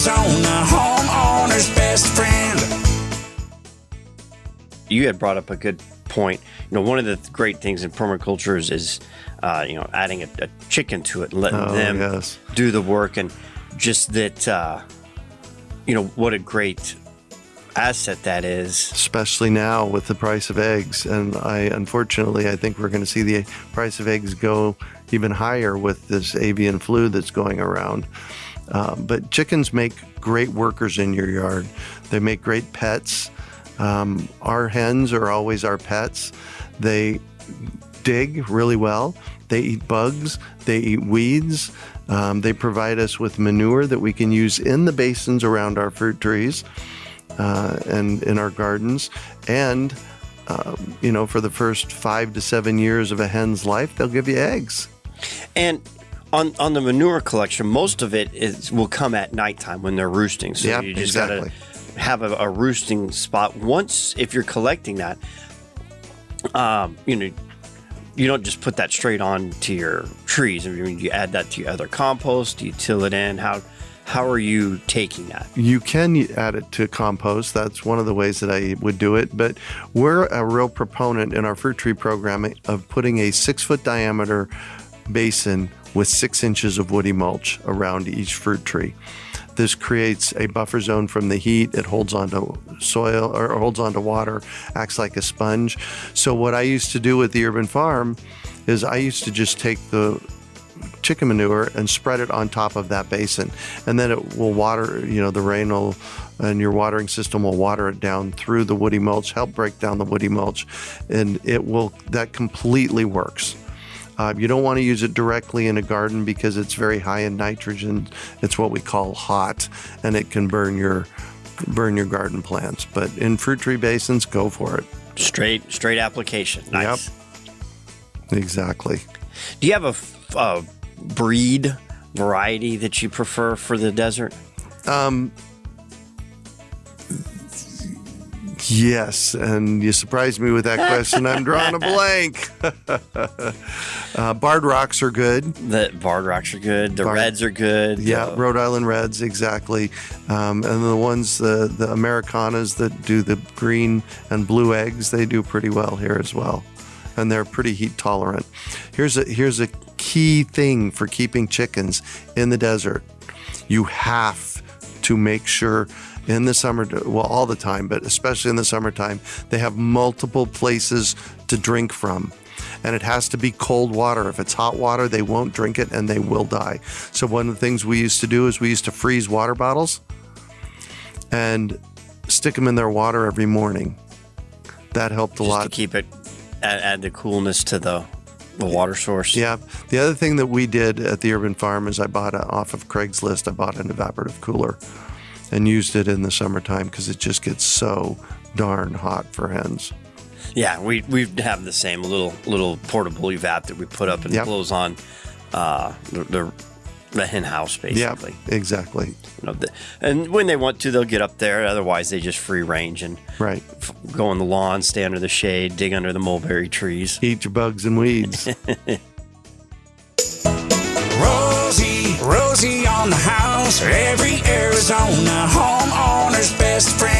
Arizona, homeowner's best friend. You had brought up a good point. One of the great things in permaculture is adding a chicken to it and letting them do the work, and just that, what a great asset that is. Especially now with the price of eggs. And unfortunately, I think we're going to see the price of eggs go even higher with this avian flu that's going around. But chickens make great workers in your yard. They make great pets. Our hens are always our pets. They dig really well. They eat bugs. They eat weeds. They provide us with manure that we can use in the basins around our fruit trees and in our gardens. And, for the first 5 to 7 years of a hen's life, they'll give you eggs. And on the manure collection, most of it will come at nighttime when they're roosting. So you just got to have a roosting spot. If you're collecting that, you don't just put that straight on to your trees. I mean, you add that to your other compost. Do you till it in? How are you taking that? You can add it to compost. That's one of the ways that I would do it. But we're a real proponent in our fruit tree program of putting a 6-foot diameter basin with 6 inches of woody mulch around each fruit tree. This creates a buffer zone from the heat. It holds onto soil or holds onto water, acts like a sponge. So what I used to do with the urban farm is I used to just take the chicken manure and spread it on top of that basin. And then it will water, the rain will, and your watering system will water it down through the woody mulch, help break down the woody mulch. And that completely works. You don't want to use it directly in a garden because it's very high in nitrogen. It's what we call hot, and it can burn your garden plants. But in fruit tree basins, go for it. Straight application. Nice. Yep. Exactly. Do you have a breed variety that you prefer for the desert? Yes, and you surprised me with that question. I'm drawing a blank. Barred Rocks are good. The Barred Rocks are good. The Reds are good. Yeah, Rhode Island Reds, exactly. And the ones, the Americanas that do the green and blue eggs, they do pretty well here as well. And they're pretty heat tolerant. Here's a key thing for keeping chickens in the desert. You have to make sure in the summer, all the time, but especially in the summertime, they have multiple places to drink from. And it has to be cold water. If it's hot water, they won't drink it and they will die. So one of the things we used to do is we used to freeze water bottles and stick them in their water every morning. That helped a lot. Just to keep it, add the coolness to the water source. Yeah. The other thing that we did at the urban farm is off of Craigslist, I bought an evaporative cooler and used it in the summertime because it just gets so darn hot for hens. Yeah, we have the same little portable evap that we put up and blows on the hen house, basically. Yeah, exactly. And when they want to, they'll get up there. Otherwise, they just free range and go on the lawn, stay under the shade, dig under the mulberry trees. Eat your bugs and weeds. Rosie on the house, every Arizona homeowner's best friend.